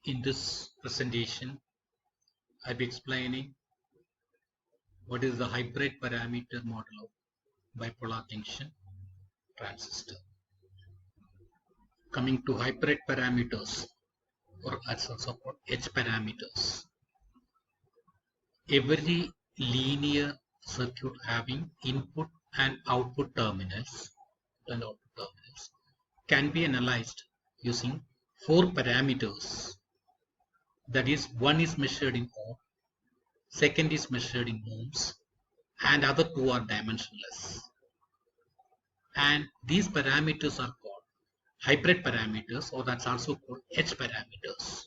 In this presentation, I'll be explaining what is the hybrid parameter model of bipolar junction transistor. Coming to hybrid parameters, or as also called H parameters. Every linear circuit having input and output terminals can be analyzed using four parameters. That is, one is measured in ohm, second is measured in ohms, and other two are dimensionless. And these parameters are called hybrid parameters, or that's also called H parameters.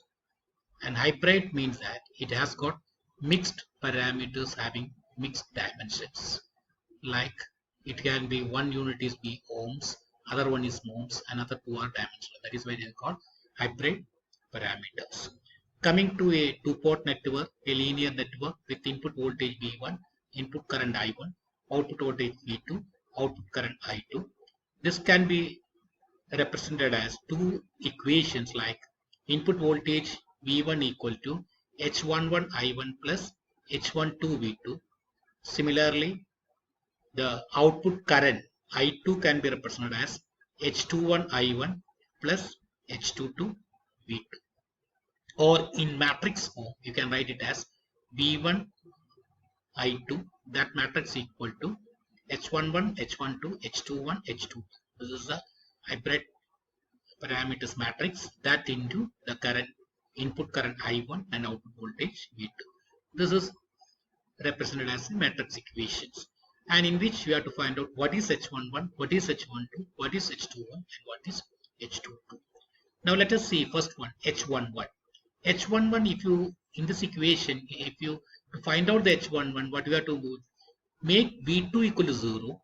And hybrid means that it has got mixed parameters having mixed dimensions. Like it can be one unit is be ohms, other one is ohms, another two are dimensional. That is why they are called hybrid parameters. Coming to a two-port network, a linear network with input voltage V1, input current I1, output voltage V2, output current I2. This can be represented as two equations like input voltage V1 equal to H11 I1 plus H12 V2. Similarly, the output current I2 can be represented as H21 I1 plus H22 V2. Or in matrix form, you can write it as V1 I2. That matrix equal to H11, H12, H21, H2. This is the hybrid parameters matrix that into the current input current I1 and output voltage V2. This is represented as the matrix equations, and in which we have to find out what is H11, what is H12, what is H21, and what is H22. Now let us see first one, H11. H11, if you in this equation, if you to find out the H11, what you have to do, make V2 equal to 0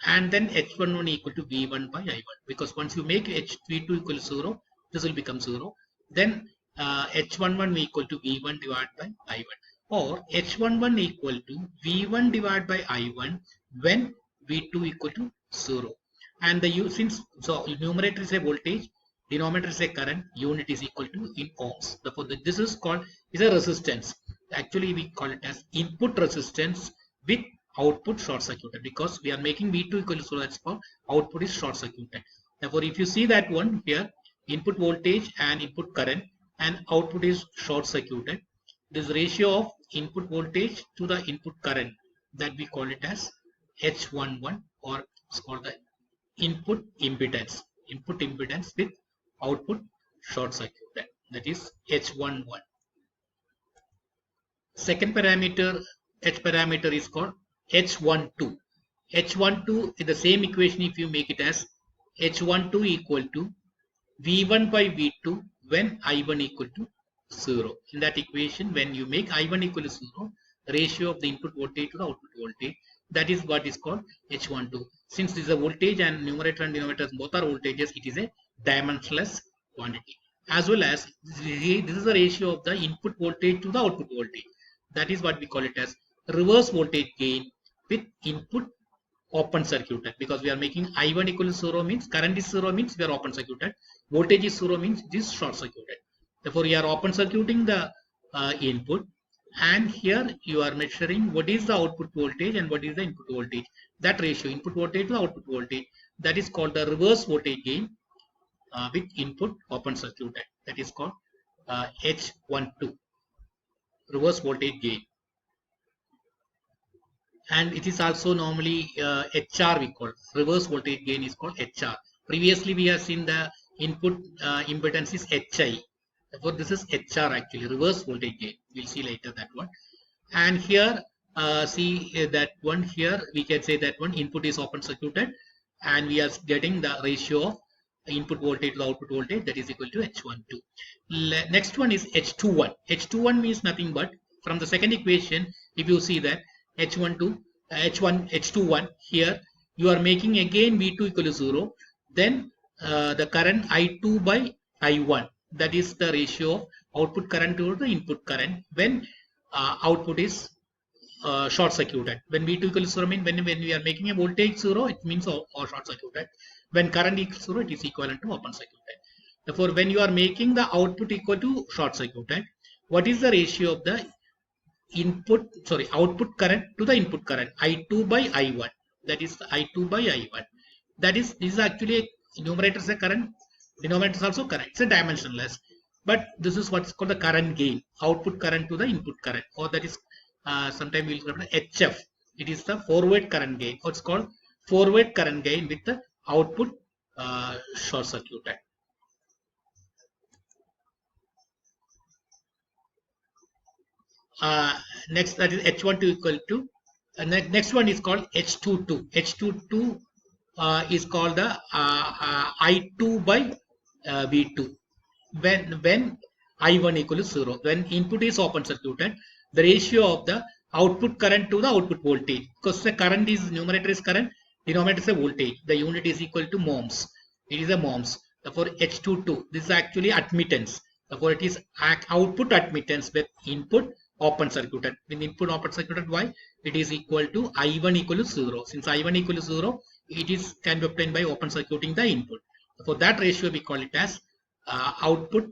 and then H11 equal to V1 by I1, because once you make V2 equal to 0, this will become 0. Then H11 equal to V1 divided by I1, or H11 equal to V1 divided by I1 when V2 equal to 0. And the since so numerator is a voltage, denominator is a current, unit is equal to in ohms. Therefore, this is called is a resistance. Actually, we call it as input resistance with output short circuited, because we are making V2 equal to 0. That's called output is short circuited. Therefore, if you see that one here, input voltage and input current and output is short circuited, this ratio of input voltage to the input current, that we call it as H11, or it's called the input impedance with output short circuited, that is H11. Second parameter, H parameter, is called H12. H12 in the same equation, if you make it as H12 equal to V1 by V2 when I1 equal to 0. In that equation, when you make I1 equal to 0, ratio of the input voltage to the output voltage, that is what is called H12. Since this is a voltage and numerator and denominator both are voltages, it is a dimensionless quantity. As well as this is the ratio of the input voltage to the output voltage. That is what we call it as reverse voltage gain with input open circuited, because we are making I1 equal to 0 means current is 0 means we are open circuited, voltage is 0 means it is short circuited. Therefore, you are open circuiting the input, and here you are measuring what is the output voltage and what is the input voltage. That ratio, input voltage to output voltage, that is called the reverse voltage gain with input open circuited. That is called H12, reverse voltage gain. And it is also normally HR, we call reverse voltage gain is called HR. Previously we have seen the input impedance is HI. Therefore this is HR, actually reverse voltage gain. We'll see later that one. And here see that one, here we can say that one input is open circuited, and we are getting the ratio of input voltage to output voltage, that is equal to H12. Next one is H21. H21 means nothing but from the second equation, if you see that H21 here, you are making again V2 equal to 0, then the current I2 by I1, that is the ratio of output current to the input current when output is short circuited. When V2 equal to 0 means when we are making a voltage 0, it means or short circuited. When current equals 0, it is equivalent to open circuited. Therefore, when you are making the output equal to short circuited, what is the ratio of the output current to the input current? I2 by I1. That is I2 by I1. That is, this is actually a numerator is a current, denominator is also current. It's a dimensionless. But this is what's called the current gain, output current to the input current, or that is sometimes we'll call it HF. It is the forward current gain, or it's called forward current gain with the output short circuited. Next, that is H12 equal to next one is called H22. H22 is called the I2 by V2. When I1 equal to 0, when input is open circuited, the ratio of the output current to the output voltage, because the current is numerator is current, denominator is a voltage, the unit is equal to ohms. It is a ohms. Therefore H22, this is actually admittance. Therefore it is output admittance with input open circuited. With input open circuited, why? It is equal to I1 equal to 0. Since I1 equal to 0, it is can be obtained by open circuiting the input. For that ratio, we call it as output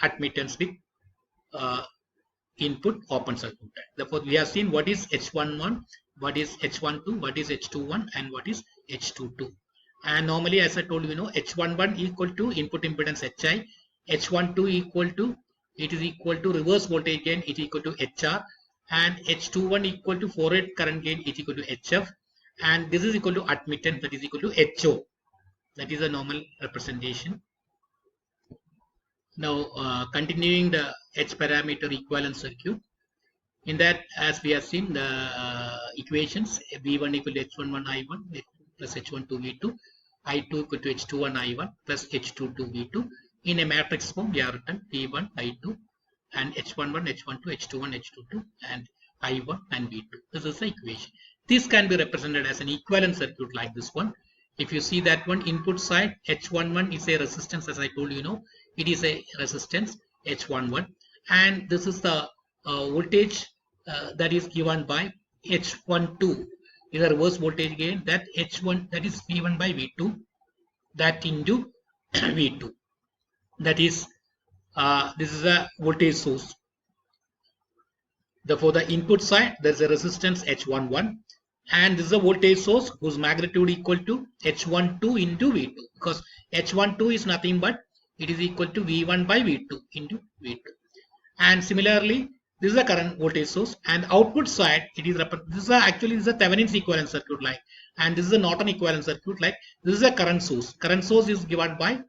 admittance with input open circuited. Therefore, we have seen what is H11, what is H12, what is H21, and what is H22. And normally, as I told you, H11 equal to input impedance HI, H12 equal to, it is equal to reverse voltage gain, it is equal to HR, and H21 equal to forward current gain, it is equal to HF, and this is equal to admittance, that is equal to HO. That is a normal representation. Now, continuing the H parameter equivalent circuit. In that, as we have seen the equations, V1 equal to H11 I1 plus H12 V2, I2 equal to H21 I1 plus H22 V2. In a matrix form, we have written V1, I2, and H11, H12, H21, H22, and I1 and V2. This is the equation. This can be represented as an equivalent circuit like this one. If you see that one, input side H11 is a resistance, as I told you, it is a resistance H11, and this is the voltage that is given by H12 is a reverse voltage gain, that H1, that is V1 by V2, that into V2. That is this is a voltage source. Therefore, the input side there is a resistance H11, and this is a voltage source whose magnitude equal to H12 into V2, because H12 is nothing but it is equal to V1 by V2 into V2. And similarly, this is a current voltage source, and output side it is this is actually this is a Thevenin's equivalent circuit like, and this is a Norton equivalent circuit like. This is a current source. Current source is given by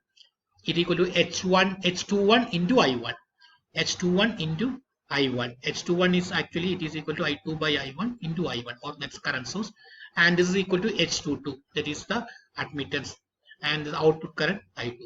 it equal to H21 into I1. H21 into I1. H21 is actually it is equal to I2 by I1 into I1, or that's current source, and this is equal to H22, that is the admittance, and the output current I2.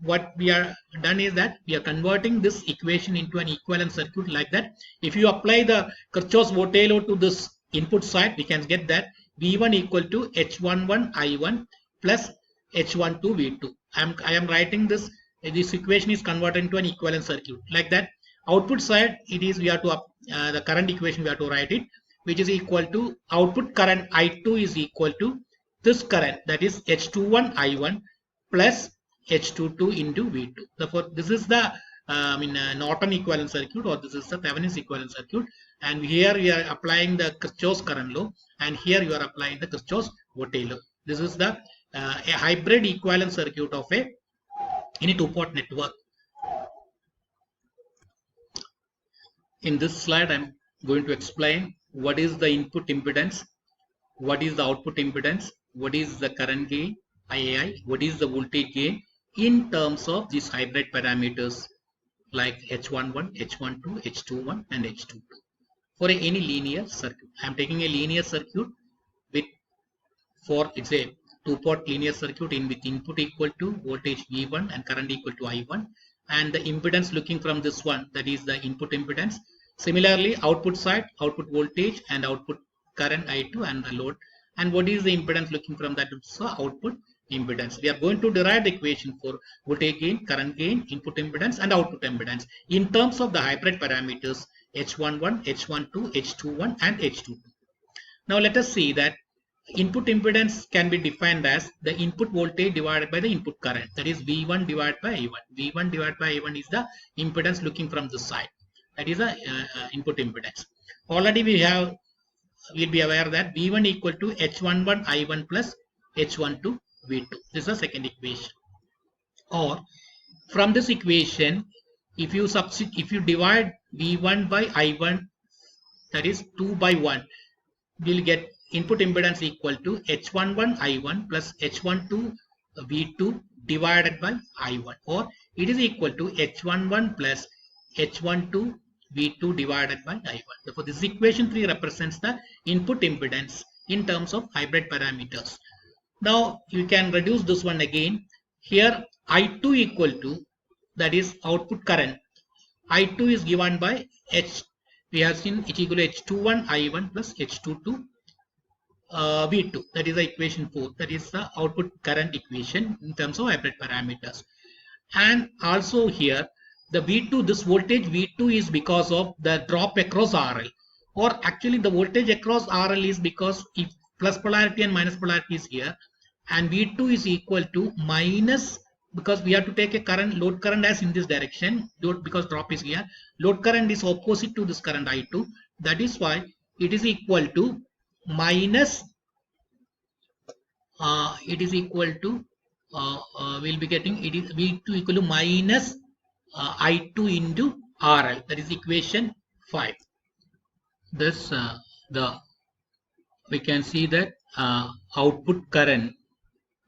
What we are done is that we are converting this equation into an equivalent circuit like that. If you apply the Kirchhoff's voltage law to this input side, we can get that V1 equal to H11 I1 plus H12 V2. I am writing this equation is converted into an equivalent circuit like that. Output side, it is we have to the current equation we have to write it, which is equal to output current I2 is equal to this current, that is H21 I1 plus H22 into V2. Therefore, this is the Norton equivalent circuit, or this is the Thevenin's equivalent circuit, and here we are applying the Kirchhoff's current law, and here you are applying the Kirchhoff's voltage law. This is the a hybrid equivalent circuit of any two-port network. In this slide, I am going to explain what is the input impedance, what is the output impedance, what is the current gain IAI, what is the voltage gain in terms of these hybrid parameters like H11, H12, H21, and H22 for any linear circuit. I am taking a linear circuit with it's a two-port linear circuit in with input equal to voltage V1 and current equal to I1, and the impedance looking from this one, that is the input impedance. Similarly, output side, output voltage and output current I2 and the load, and what is the impedance looking from that, so output impedance. We are going to derive the equation for voltage gain, current gain, input impedance, and output impedance in terms of the hybrid parameters H11, H12, H21, and H22. Now let us see that input impedance can be defined as the input voltage divided by the input current, that is V1 divided by I1. V1 divided by I1 is the impedance looking from the side, that is the input impedance. Already we'll be aware that V1 equal to H11 I1 plus H12 V2. This is the second equation. Or from this equation, if you divide V1 by I1, that is 2 by 1, we'll get input impedance equal to H11 I1 plus H12 V2 divided by I1, or it is equal to H11 plus H12 V2 divided by I1. Therefore, this equation 3 represents the input impedance in terms of hybrid parameters. Now, you can reduce this one again. Here, I2 equal to, that is output current. I2 is given by H. We have seen it equal to H21 I1 plus H22 V2. That is the equation 4. That is the output current equation in terms of hybrid parameters. And also here, the V2, this voltage V2 is because of the drop across RL. Or actually the voltage across RL is because if plus polarity and minus polarity is here, and V2 is equal to minus, because we have to take a current, load current as in this direction, because drop is here. Load current is opposite to this current I2. That is why it is equal to minus, it is equal to, we'll be getting, it is V2 equal to minus I2 into RL. That is equation 5. This, we can see that output current,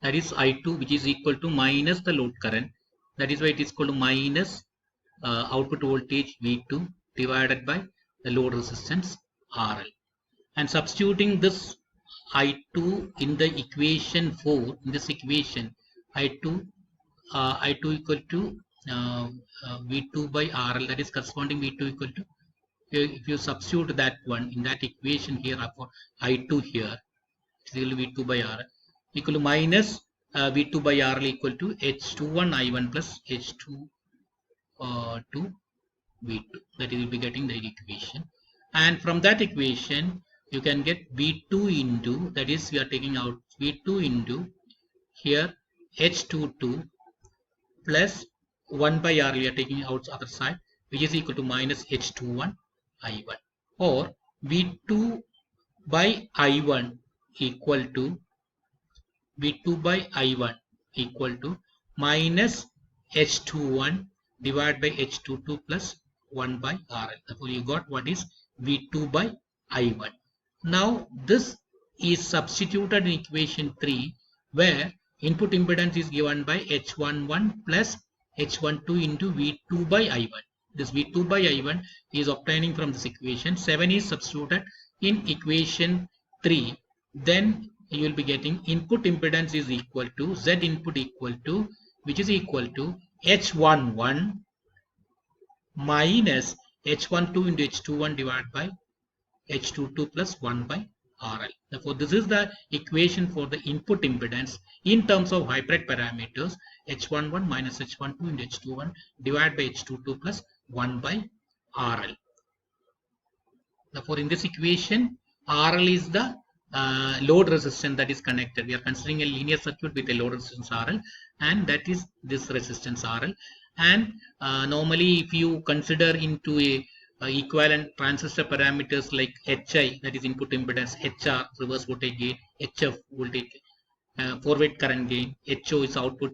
that is I2, which is equal to minus the load current. That is why it is equal to minus output voltage V2 divided by the load resistance RL. And substituting this I2 in the equation 4, in this equation, I2 equal to V2 by RL, that is corresponding V2 equal to, if you substitute that one in that equation here for I2 here, it will be V2 by RL equal to minus V2 by RL equal to H21 I1 plus H2 to V2. That is, will be getting the equation. And from that equation, you can get V2 into, that is, we are taking out V2 into here H22 plus 1 by RL, we are taking out other side, which is equal to minus H21 I1, or V2 by I1 equal to V2 by I1 equal to minus H21 divided by H22 plus 1 by RL. Therefore, you got what is V2 by I1. Now, this is substituted in equation 3, where input impedance is given by H11 plus H12 into V2 by I1. This V2 by I1 is obtaining from this equation. 7 is substituted in equation 3. Then you will be getting input impedance is equal to Z input equal to, which is equal to H11 minus H12 into H21 divided by H22 plus 1 by RL. Therefore, this is the equation for the input impedance in terms of hybrid parameters, H11 minus H12 into H21 divided by H22 plus 1 by RL. Therefore, in this equation, RL is the load resistance that is connected. We are considering a linear circuit with a load resistance RL, and that is this resistance RL. And normally, if you consider into a equivalent transistor parameters like HI, that is input impedance, HR reverse voltage gain, HF voltage forward current gain, HO is output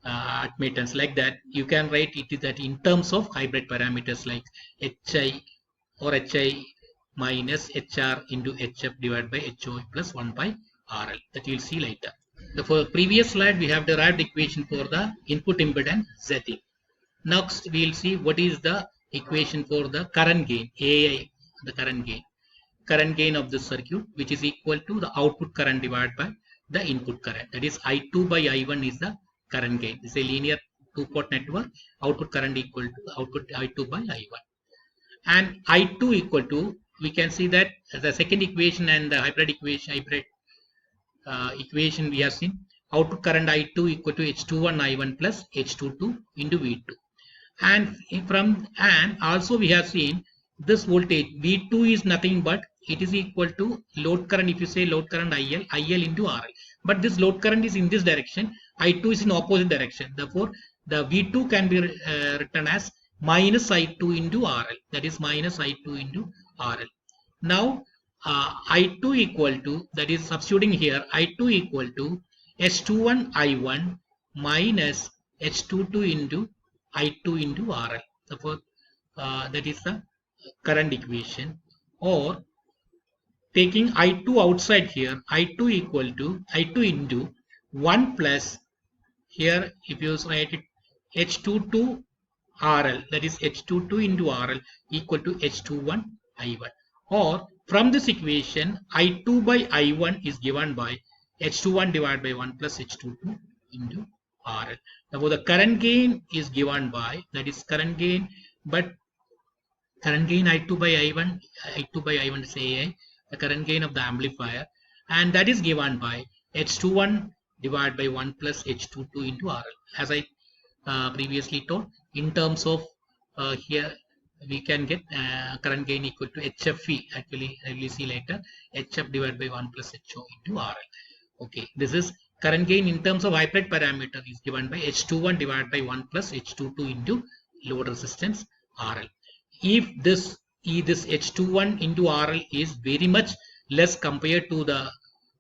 admittance, like that, you can write it that in terms of hybrid parameters like HI or HI minus HR into HF divided by HO plus 1 by RL, that you will see later. For the previous slide, we have derived equation for the input impedance Zin. Next, we will see what is the equation for the current gain, AI, the current gain of the circuit, which is equal to the output current divided by the input current. That is, I2 by I1 is the current gain. This is a linear two-port network. Output current equal to output I2 by I1. And I2 equal to, we can see that the second equation and the hybrid equation we have seen, output current I2 equal to H21 I1 plus H22 into V2. And also we have seen this voltage V2 is nothing but it is equal to load current. If you say load current IL into RL, but this load current is in this direction, I2 is in opposite direction. Therefore, the V2 can be written as minus I2 into RL. That is minus I2 into RL. Now, I2 equal to, that is substituting here, I2 equal to H21 I1 minus H22 into I2 into RL. Therefore, that is the current equation. Or taking I2 outside here, I2 equal to I2 into 1 plus, here if you write it, H22 RL, that is H22 into RL equal to H21 I1. Or from this equation, I2 by I1 is given by H21 divided by 1 plus H22 into RL. Therefore, the current gain is given by, that is current gain, but current gain I2 by I1 is AI, the current gain of the amplifier, and that is given by H21 divided by 1 plus H22 into RL. As I previously told, in terms of here we can get current gain equal to HFE. Actually, I will see later, HF divided by 1 plus HO into RL. Okay, this is current gain in terms of hybrid parameter is given by H21 divided by 1 plus H22 into load resistance RL. If this H21 into RL is very much less compared to the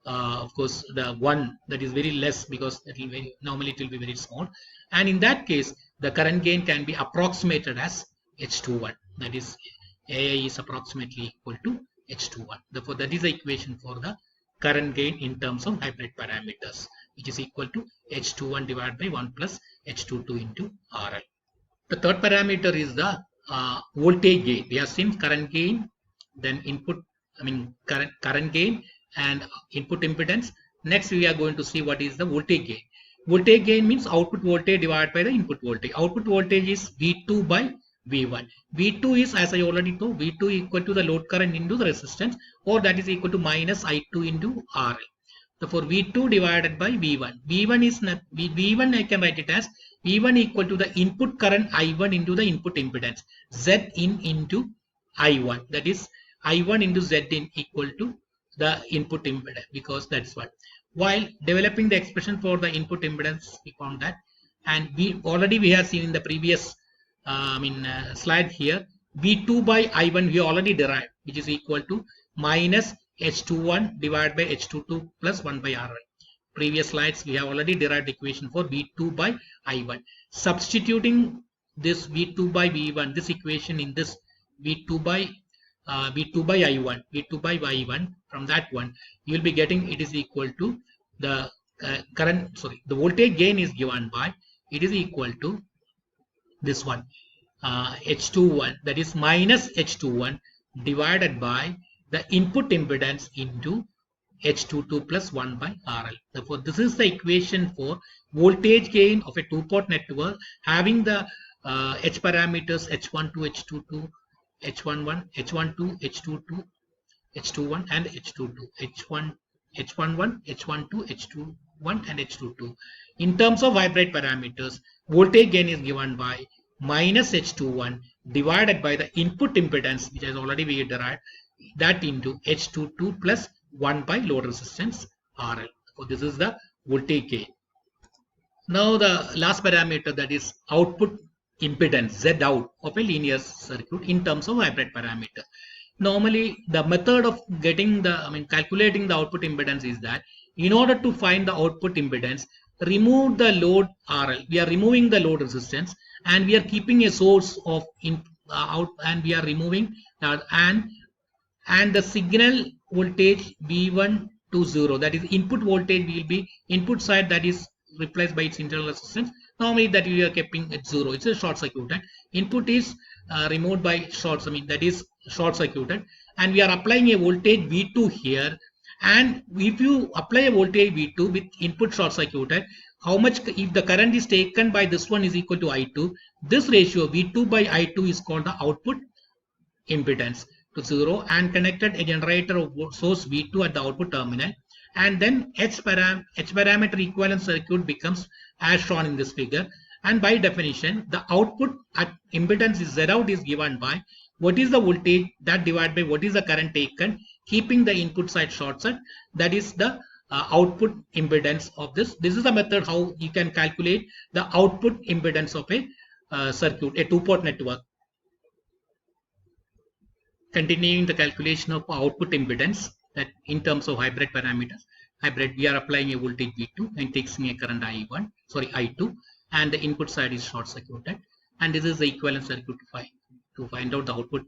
of course the one, that is very less, because it will be, normally it will be very small, and in that case the current gain can be approximated as H21, that is AI is approximately equal to H21. Therefore, that is the equation for the current gain in terms of hybrid parameters, which is equal to H21 divided by 1 plus H22 into RL. The third parameter is the voltage gain. We have seen current gain, then input, current gain and input impedance. Next, we are going to see what is the voltage gain. Voltage gain means output voltage divided by the input voltage. Output voltage is V2 by V1. V2 is, as I already told, V2 equal to the load current into the resistance, or that is equal to minus I2 into RL. Therefore, V2 divided by V1. V1 is not, V1 I can write it as V1 equal to the input current I1 into the input impedance Z in into I1. That is I1 into Z in equal to the input impedance, because that's what. While developing the expression for the input impedance, we found that, and we have seen in the previous slide here, V2 by I1 we already derived, which is equal to minus H21 divided by H22 plus 1 by R1. Previous slides we have already derived equation for V2 by I1. Substituting this V2 by V1, this equation in this V2 by I1, from that one you will be getting, it is equal to the the voltage gain is given by, it is equal to this one, H21, that is minus H21 divided by the input impedance into H22 plus 1 by RL. Therefore, this is the equation for voltage gain of a two-port network having the H parameters H12, H22, H11, H12, H22, H21 and H22, H11, H12, H21 and H22. In terms of hybrid parameters, voltage gain is given by minus H21 divided by the input impedance, which has already been derived, that into H22 plus 1 by load resistance RL. So this is the voltage gain. Now the last parameter, that is output impedance Z out of a linear circuit in terms of hybrid parameter. Normally the method of getting the calculating the output impedance is that in order to find the output impedance, remove the load RL. We are removing the load resistance and we are keeping a source of out, and we are removing and the signal voltage V1 to 0, that is input voltage will be input side, that is replaced by its internal resistance. Normally that we are keeping at 0. It's a short circuited. Input is removed by that is short circuited, and we are applying a voltage V2 here. And if you apply a voltage V2 with input short circuited, how much, if the current is taken by this one is equal to I2, this ratio V2 by I2 is called the output impedance to 0, and connected a generator of source V2 at the output terminal, and then H parameter equivalent circuit becomes as shown in this figure. And by definition, the output impedance is Z out is given by what is the voltage that divided by what is the current taken keeping the input side short circuit. That is the output impedance of this. This is the method how you can calculate the output impedance of a circuit, a two-port network. Continuing the calculation of output impedance, that in terms of hybrid parameters. Hybrid, we are applying a voltage V2 and taking a current I2, and the input side is short circuited, and this is the equivalent circuit to find out the output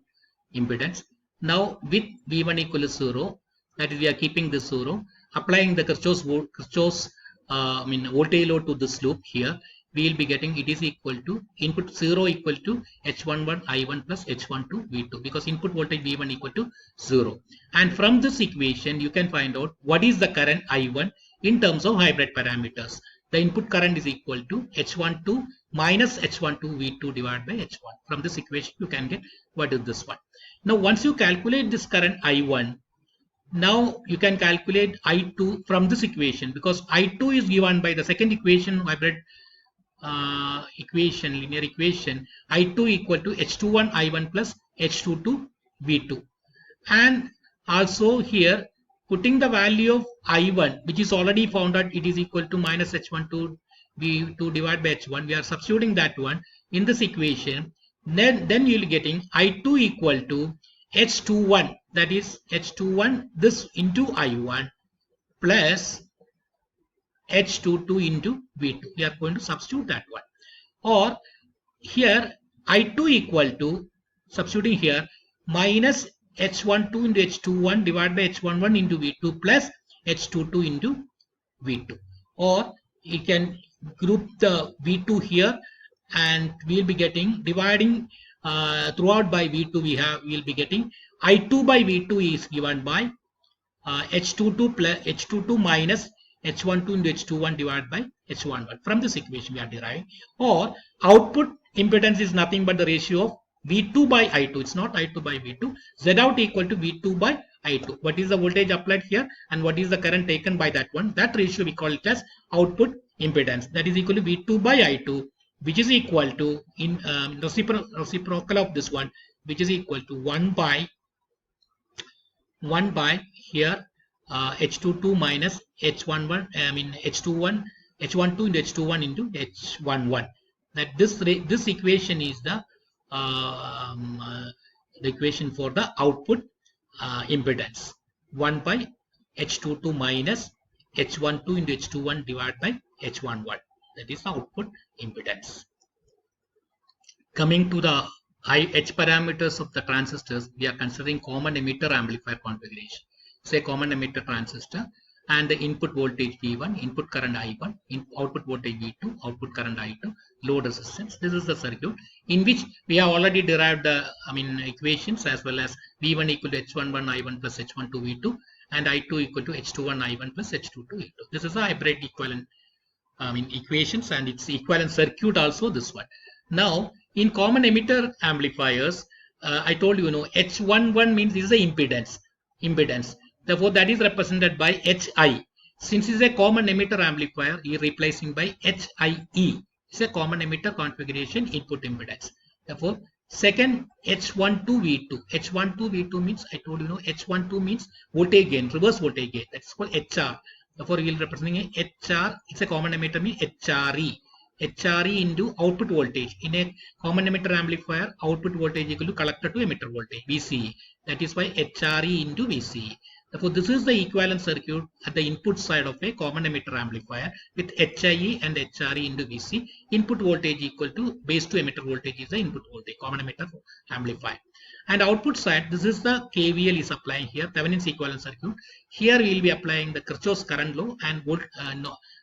impedance. Now with V1 equal to 0, that is we are keeping this 0, applying the Kirchhoff's voltage law to this loop here, we will be getting it is equal to input 0 equal to H11 I1 plus H12 V2, because input voltage V1 equal to 0. And from this equation you can find out what is the current I1 in terms of hybrid parameters. The input current is equal to H12 minus H12 V2 divided by H1. From this equation you can get what is this one. Now once you calculate this current I1, now you can calculate I2 from this equation, because I2 is given by the second equation, hybrid linear equation, I2 equal to H21 I1 plus H22 V2. And also here putting the value of I1, which is already found out, it is equal to minus H12 V2 divided by H1. We are substituting that one in this equation. Then you will be getting I2 equal to H21, that is H21 this into I1 plus H22 into V2. We are going to substitute that one. Or here I2 equal to, substituting here, minus H12 into H21 divided by H11 into V2 plus H22 into V2. Or you can group the V2 here, and we will be getting, dividing throughout by V2, we will be getting I2 by V2 is given by H22 plus H22 minus H12 into H21 divided by H11. From this equation we are deriving. Or output impedance is nothing but the ratio of V2 by I2. It's not I2 by V2. Z out equal to V2 by I2. What is the voltage applied here and what is the current taken by that one? That ratio we call it as output impedance. That is equal to V2 by I2, which is equal to, in reciprocal of this one, which is equal to 1 by here H22 minus H11, H12 into H21 into H11. That this equation is the equation for the output impedance. 1 by H22 minus H12 into H21 divided by H11. That is the output impedance. Coming to the H parameters of the transistors, we are considering common emitter amplifier configuration. Say common emitter transistor, and the input voltage V1, input current I1, output voltage V2, output current I2, load resistance. This is the circuit in which we have already derived the equations, as well as V1 equal to H11 I1 plus H12 V2, and I2 equal to H21 I1 plus H22 V2. This is a hybrid equivalent equations, and its equivalent circuit also this one. Now in common emitter amplifiers, I told you, H11 means this is the impedance. Therefore, that is represented by HI. Since it is a common emitter amplifier, we are replacing by HIE. It's a common emitter configuration input impedance. Therefore, second H12 V2. H12 V2 means, I told you, H12 means voltage gain, reverse voltage gain. That's called HR. Therefore, we will representing a HR. It's a common emitter means HRE. HRE into output voltage. In a common emitter amplifier, output voltage equal to collector to emitter voltage, VCE. That is why HRE into VCE. Therefore, this is the equivalent circuit at the input side of a common emitter amplifier with HIE and HRE into VC. Input voltage equal to base to emitter voltage is the input voltage, common emitter amplifier. And output side, this is the KVL is applying here, Thevenin's equivalent circuit. Here we will be applying the Kirchhoff's current law and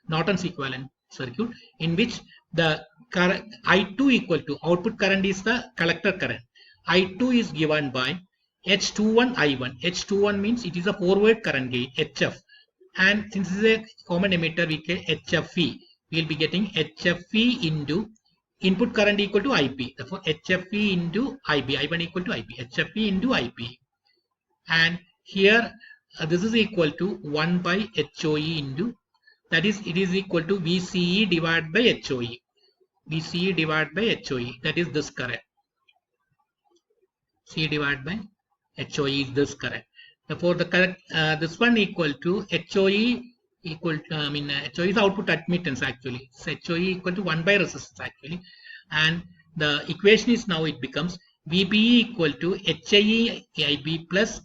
Norton's equivalent circuit, in which the current I2 equal to, output current is the collector current. I2 is given by H21 I1. H21 means it is a forward current gain, HF. And since it is a common emitter, we get HFE. We will be getting HFE into input current equal to IP. Therefore, HFE into IB. I1 equal to IB. HFE into IP. And here, this is equal to 1 by HOE into, that is, it is equal to VCE divided by HOE. VCE divided by HOE. That is this current. C divided by HOE is this current. Therefore, the correct this one equal to HOE equal to, HOE is output admittance actually. So HOE equal to 1 by resistance actually, and the equation is now it becomes VBE equal to HIE IB plus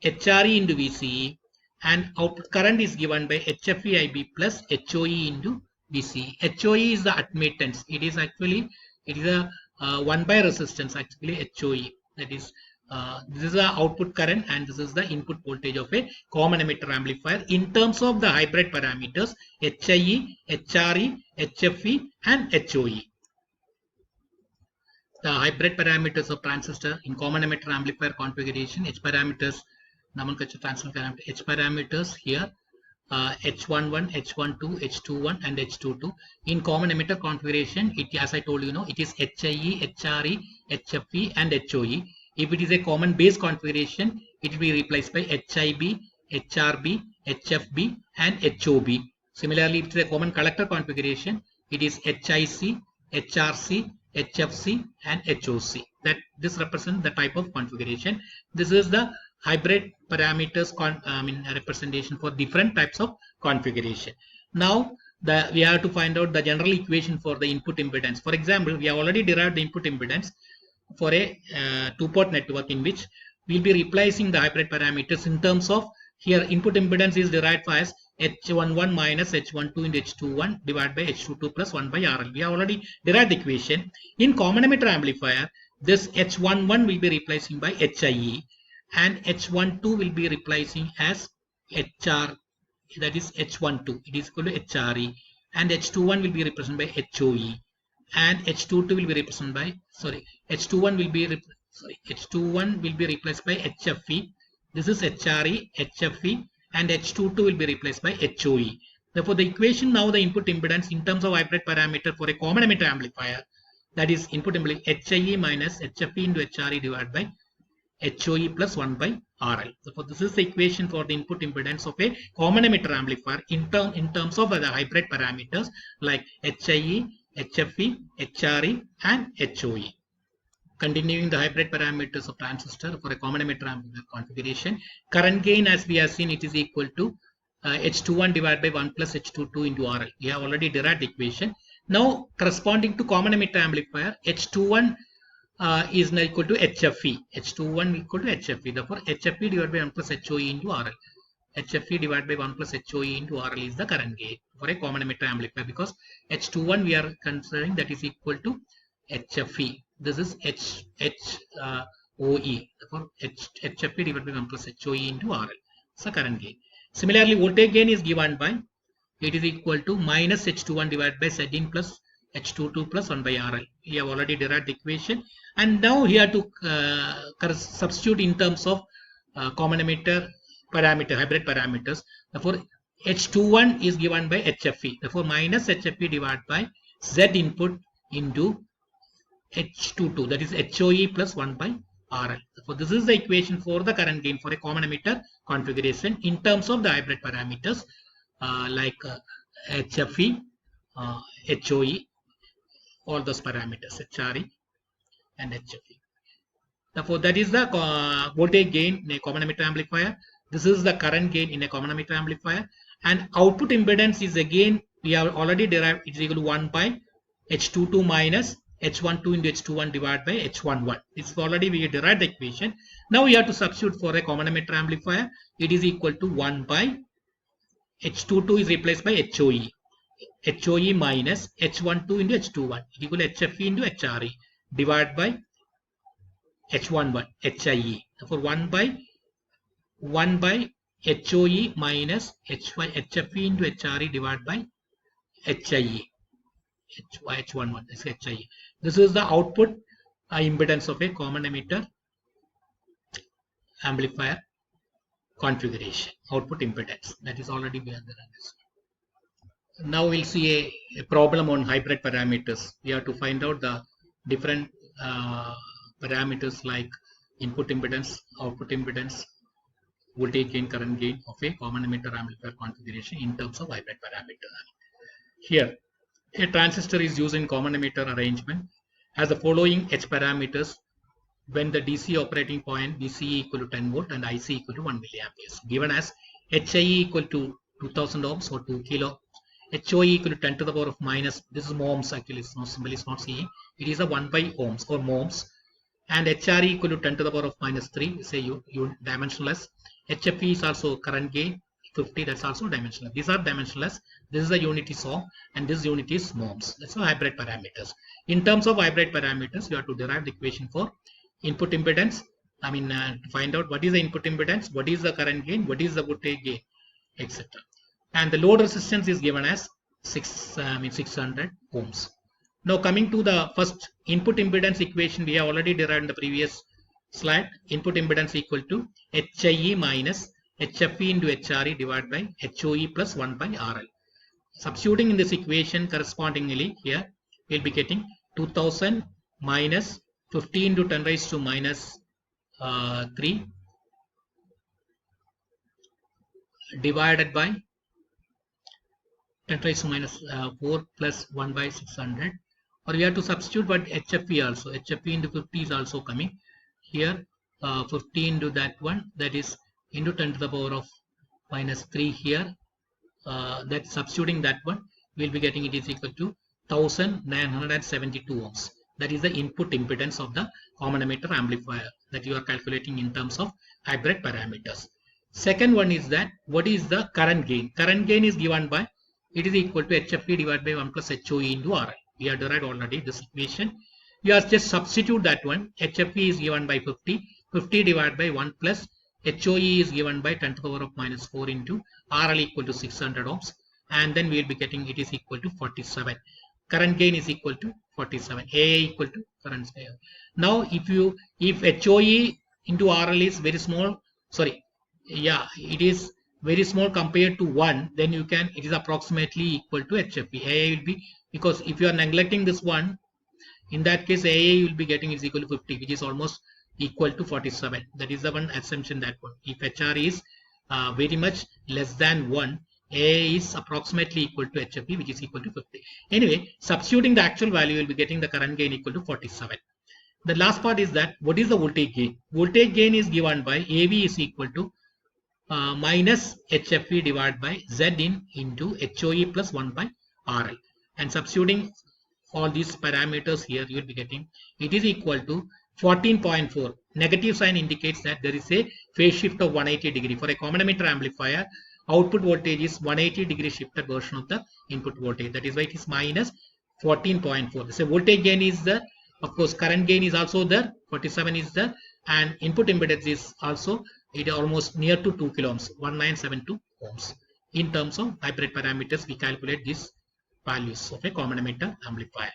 HRE into VCE, and output current is given by HFE IB plus HOE into VCE. HOE is the admittance. It is a 1 by resistance actually HOE. That is this is the output current and this is the input voltage of a common emitter amplifier in terms of the hybrid parameters HIE, HRE, HFE and HOE. The hybrid parameters of transistor in common emitter amplifier configuration, H parameters, nomenclature transfer parameter, H parameters here, H11, H12, H21 and H22. In common emitter configuration, it, as I told you, it is HIE, HRE, HFE and HOE. If it is a common base configuration, it will be replaced by HIB, HRB, HFB and HOB. Similarly, if it is a common collector configuration, it is HIC, HRC, HFC and HOC. That this represents the type of configuration. This is the hybrid parameters representation for different types of configuration. Now we have to find out the general equation for the input impedance. For example, we have already derived the input impedance for a two-port network in which we'll be replacing the hybrid parameters in terms of here input impedance is derived as H11 minus H12 into H21 divided by H22 plus 1 by RL. We have already derived the equation. In common emitter amplifier, this H11 will be replacing by HIE and H12 will be replacing as HR, that is H12. It is equal to HRE, and H21 will be represented by HOE, and H22 will be represented by H21 will be replaced by HFE. This is HRE, HFE, and H22 will be replaced by HOE. Therefore, the equation now the input impedance in terms of hybrid parameter for a common emitter amplifier, that is input impedance HIE minus HFE into HRE divided by HOE plus 1 by RL. So this is the equation for the input impedance of a common emitter amplifier in terms of the hybrid parameters like HIE, HFE, HRE and HOE. Continuing the hybrid parameters of transistor for a common emitter amplifier configuration, current gain as we have seen it is equal to H21 divided by 1 plus H22 into RL. We have already derived the equation. Now corresponding to common emitter amplifier, H21 is now equal to HFE. H21 equal to HFE. Therefore, HFE divided by 1 plus HOE into RL. HFE divided by 1 plus HOE into RL is the current gain for a common emitter amplifier, because H21 we are considering that is equal to HFE. This is HOE. Therefore, HFE divided by 1 plus HOE into RL. It's the current gain. Similarly, voltage gain is given by, it is equal to minus H21 divided by Zin plus H22 plus 1 by RL. We have already derived the equation, and now here to substitute in terms of common emitter parameter, hybrid parameters. Therefore, H21 is given by HFE. Therefore, minus HFE divided by Z input into H22, that is HOE plus 1 by RL. Therefore, this is the equation for the current gain for a common emitter configuration in terms of the hybrid parameters like HFE, HOE, all those parameters, HRE and HFE. Therefore, that is the voltage gain in a common emitter amplifier. This is the current gain in a common emitter amplifier, and output impedance is again we have already derived, it is equal to 1 by H22 minus H12 into H21 divided by H11. It's already we derived the equation. Now we have to substitute for a common emitter amplifier. It is equal to 1 by H22 is replaced by HOE. HOE minus H12 into H21 equal to HFE into HRE divided by H11 HIE. Therefore, 1 by HOE minus HFE into HRE divided by HIE. H11 is HIE. This is the output impedance of a common emitter amplifier configuration. Output impedance, that is already we have understood. Now we'll see a problem on hybrid parameters. We have to find out the different parameters like input impedance, output impedance, voltage gain, current gain of a common emitter amplifier configuration in terms of hybrid parameters. Here, a transistor is used in common emitter arrangement has the following H parameters. when the DC operating point DC equal to 10 volt and IC equal to 1 milliamperes, given as HIE equal to 2000 ohms or 2 kilo, HOE equal to 10 to the power of minus, this is ohms actually, it's not symbol, it's not CE, it is a 1 by ohms or ohms, and HRE equal to 10 to the power of minus 3, say you dimensionless. HFE is also current gain 50, that's also dimensionless. These are dimensionless. This is the unit is ohm and this unit is ohms. That's the hybrid parameters. In terms of hybrid parameters, you have to derive the equation for input impedance. To find out what is the input impedance, what is the current gain, what is the voltage gain, etc. And the load resistance is given as 600 ohms. Now coming to the first input impedance equation, we have already derived in the previous slide. Input impedance equal to HIE minus HFE into HRE divided by HOE plus 1 by RL. Substituting in this equation correspondingly, here we will be getting 2000 minus 50 into 10 raised to minus 3 divided by 10 raised to minus 4 plus 1 by 600. Or we have to substitute but HFE also. HFE into 50 is also coming. Here 50 into that one, that is into 10 to the power of minus 3 here. That substituting that one, we will be getting it is equal to 1972 ohms. That is the input impedance of the common emitter amplifier that you are calculating in terms of hybrid parameters. Second one is that what is the current gain? Current gain is given by, it is equal to HFE divided by 1 plus HOE into RL. We have derived already this equation. You have just substitute that one. HFE is given by 50. 50 divided by 1 plus HOE is given by 10 to the power of minus 4 into RL equal to 600 ohms. And then we will be getting it is equal to 47. Current gain is equal to 47. AA equal to current gain. Now if HOE into RL is very small, it is very small compared to 1, then it is approximately equal to HFE. AA will be, because if you are neglecting this one, in that case AA will be getting is equal to 50, which is almost equal to 47. That is the one assumption, that one. If HR is very much less than 1, AA is approximately equal to HFE, which is equal to 50. Anyway, substituting the actual value, you will be getting the current gain equal to 47. The last part is that what is the voltage gain? Voltage gain is given by AV is equal to minus HFE divided by Z into HOE plus 1 by RL. And substituting all these parameters here, you will be getting it is equal to 14.4. Negative sign indicates that there is a phase shift of 180 degree. For a common emitter amplifier, output voltage is 180 degree shifted version of the input voltage. That is why it is minus 14.4. So voltage gain is there. Of course, current gain is also there. 47 is there. And input impedance is also, it is almost near to 2 kilo ohms, 1972 ohms. In terms of hybrid parameters, we calculate these values of a common emitter amplifier.